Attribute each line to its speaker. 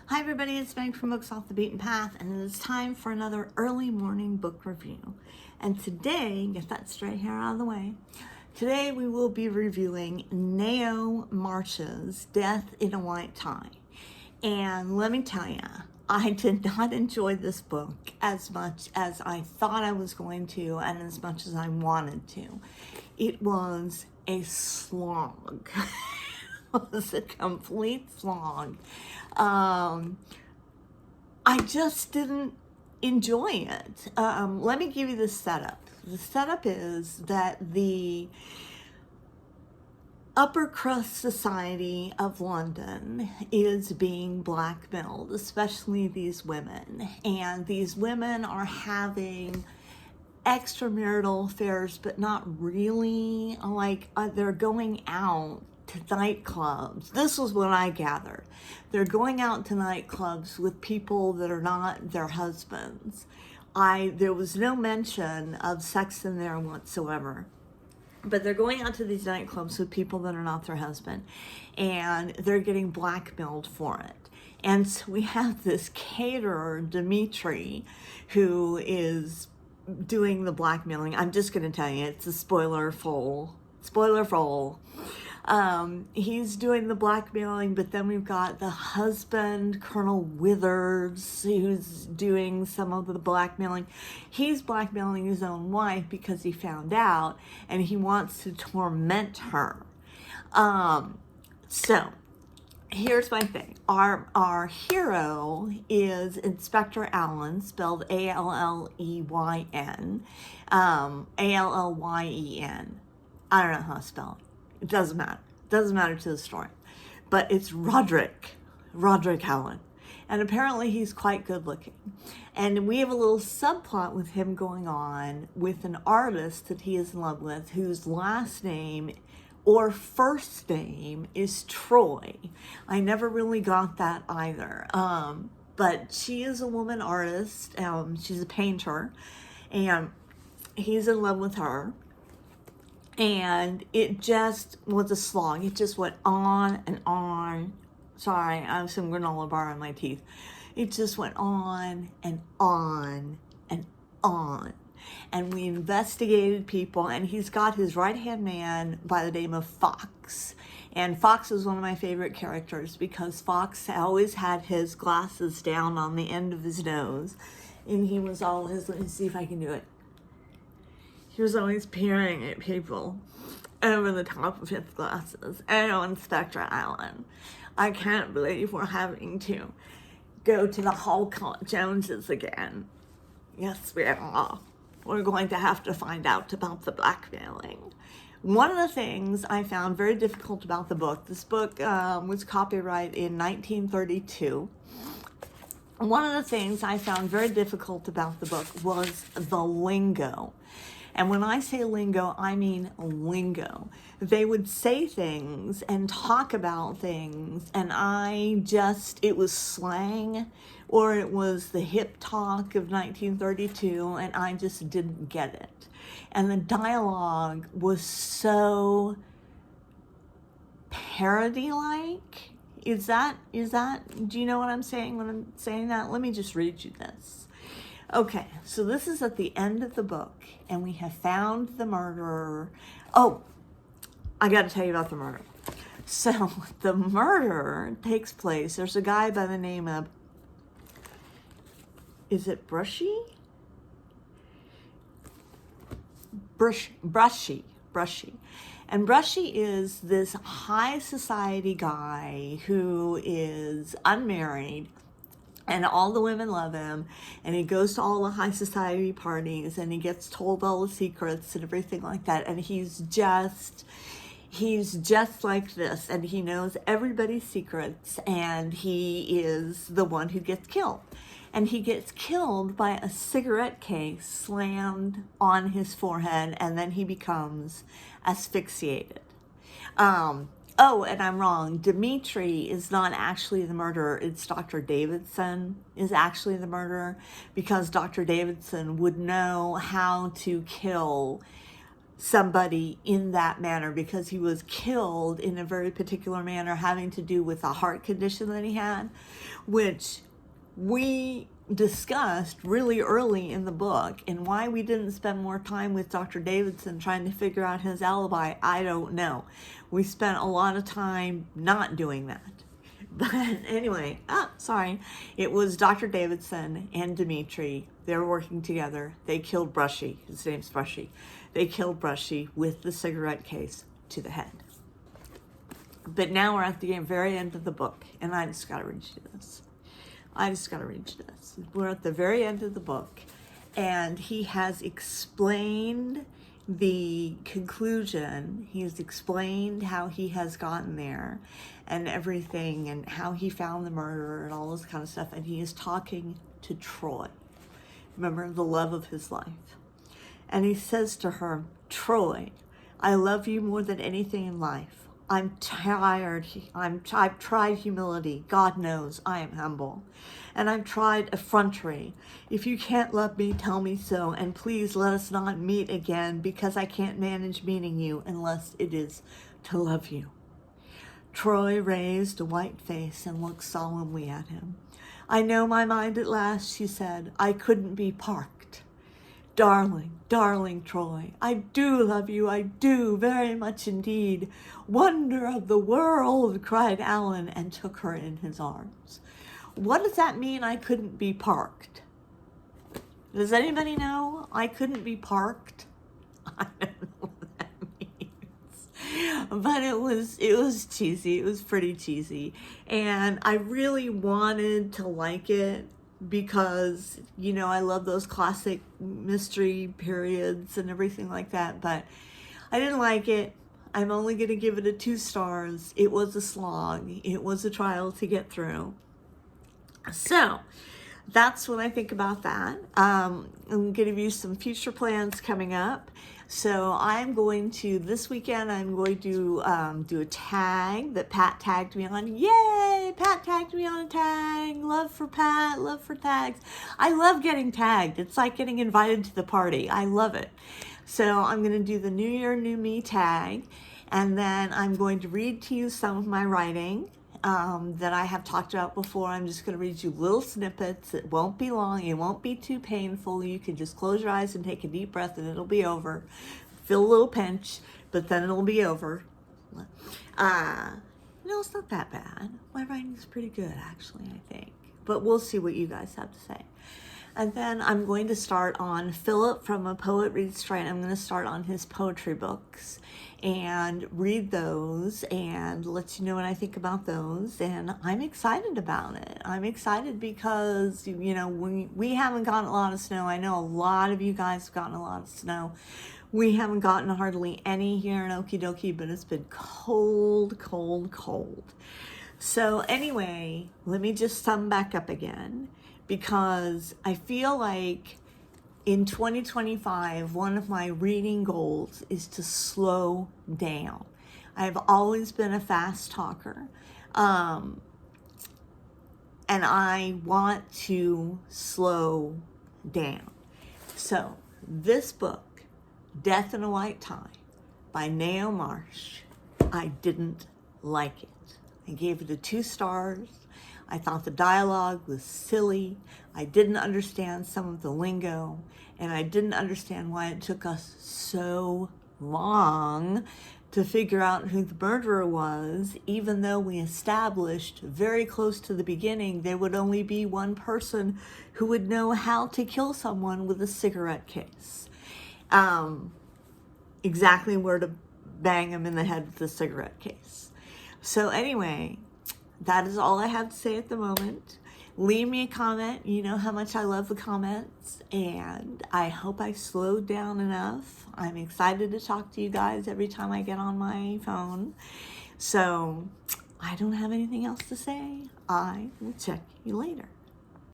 Speaker 1: Hi everybody, it's Meg from Books Off the Beaten Path, and it is time for another early morning book review. And today, get that straight hair out of the way, today we will be reviewing Ngaio Marsh's Death in a White Tie. And let me tell you, I did not enjoy this book as much as I thought I was going to and as much as I wanted to. It was a slog. It was a complete slog. I just didn't enjoy it. Let me give you the setup. The setup is that the upper crust society of London is being blackmailed, especially these women. And these women are having extramarital affairs, but not really. They're going out to nightclubs. This was what I gathered. They're going out to nightclubs with people that are not their husbands. There was no mention of sex in there whatsoever. But they're going out to these nightclubs with people that are not their husband, and they're getting blackmailed for it. And so we have this caterer, Dimitri, who is doing the blackmailing. I'm just going to tell you, it's a spoiler full. He's doing the blackmailing, but then we've got the husband, Colonel Withers, who's doing some of the blackmailing. He's blackmailing his own wife because he found out, and he wants to torment her. So here's my thing. Our hero is Inspector Allen, spelled Alleyn, Allyen. I don't know how to spell it. It doesn't matter. It doesn't matter to the story. But it's Roderick Allen. And apparently he's quite good looking. And we have a little subplot with him going on with an artist that he is in love with, whose last name or first name is Troy. I never really got that either. But she is a woman artist. She's a painter. And he's in love with her. And it just was a slog. It just went on and on. Sorry, I have some granola bar in my teeth. It just went on and on and on. And we investigated people, and he's got his right-hand man by the name of Fox. And Fox is one of my favorite characters because Fox always had his glasses down on the end of his nose. And he was always, let me see if I can do it. He was always peering at people over the top of his glasses. Oh, Inspector Allen, I can't believe we're having to go to the Halcott Joneses again. Yes, we are. We're going to have to find out about the blackmailing. One of the things I found very difficult about the book, this book was copyrighted in 1932. One of the things I found very difficult about the book was the lingo. And when I say lingo, I mean lingo. They would say things and talk about things, and it was slang, or it was the hip talk of 1932, and I just didn't get it. And the dialogue was so parody-like. Is that, do you know what I'm saying when I'm saying that? Let me just read you this. Okay, so this is at the end of the book, and we have found the murderer. Oh, I got to tell you about the murder. So the murder takes place. There's a guy by the name of, is it Brushy? Brushy. And Brushy is this high society guy who is unmarried, and all the women love him, and he goes to all the high society parties, and he gets told all the secrets and everything like that, and he's just like this, and he knows everybody's secrets, and he is the one who gets killed. And he gets killed by a cigarette case slammed on his forehead, and then he becomes asphyxiated. Oh, and I'm wrong. Dimitri is not actually the murderer. It's Dr. Davidson is actually the murderer, because Dr. Davidson would know how to kill somebody in that manner, because he was killed in a very particular manner having to do with a heart condition that he had, which we discussed really early in the book. And why we didn't spend more time with Dr. Davidson trying to figure out his alibi, I don't know. We spent a lot of time not doing that. But anyway, it was Dr. Davidson and Dimitri. They were working together. They killed Brushy. His name's Brushy. They killed Brushy with the cigarette case to the head. But now we're at the very end of the book, and I just got to read you this. We're at the very end of the book, and he has explained the conclusion. He's explained how he has gotten there and everything, and how he found the murderer and all this kind of stuff. And he is talking to Troy. Remember, the love of his life. And he says to her, Troy, I love you more than anything in life. I'm tired. I've tried humility. God knows I am humble. And I've tried effrontery. If you can't love me, tell me so. And please let us not meet again, because I can't manage meeting you unless it is to love you. Troy raised a white face and looked solemnly at him. I know my mind at last, she said. I couldn't be parked. Darling, darling Troy, I do love you, I do, very much indeed. Wonder of the world, cried Alan, and took her in his arms. What does that mean, I couldn't be parked? Does anybody know? I couldn't be parked? I don't know what that means. But it was cheesy. It was pretty cheesy. And I really wanted to like it, because, you know, I love those classic mystery periods and everything like that, but I didn't like it. I'm only going to give it a 2 stars. It was a slog. It was a trial to get through. So that's what I think about that. I'm going to give you some future plans coming up. So I'm going to, this weekend, I'm going to do a tag that Pat tagged me on. Yay! Pat tagged me on a tag. Love for Pat, love for tags. I love getting tagged. It's like getting invited to the party. I love it. So I'm going to do the New Year, New Me tag. And then I'm going to read to you some of my writing that I have talked about before. I'm just going to read you little snippets. It won't be long. It won't be too painful. You can just close your eyes and take a deep breath, and it'll be over. Feel a little pinch, but then it'll be over. No, it's not that bad. My writing's pretty good, actually, I think. But we'll see what you guys have to say. And then I'm going to start on Philip from A Poet Reads Straight. I'm going to start on his poetry books and read those and let you know what I think about those. And I'm excited about it. I'm excited because, you know, we haven't gotten a lot of snow. I know a lot of you guys have gotten a lot of snow. We haven't gotten hardly any here in Okie Dokie, but it's been cold, cold, cold. So anyway, let me just sum back up again, because I feel like in 2025, one of my reading goals is to slow down. I've always been a fast talker, and I want to slow down. So this book, Death in a White Tie by Ngaio Marsh, I didn't like it. I gave it a 2 stars. I thought the dialogue was silly. I didn't understand some of the lingo, and I didn't understand why it took us so long to figure out who the murderer was, even though we established very close to the beginning there would only be one person who would know how to kill someone with a cigarette case. Exactly where to bang him in the head with a cigarette case. So anyway, that is all I have to say at the moment. Leave me a comment. You know how much I love the comments, and I hope I slowed down enough. I'm excited to talk to you guys every time I get on my phone. So I don't have anything else to say. I will check you later.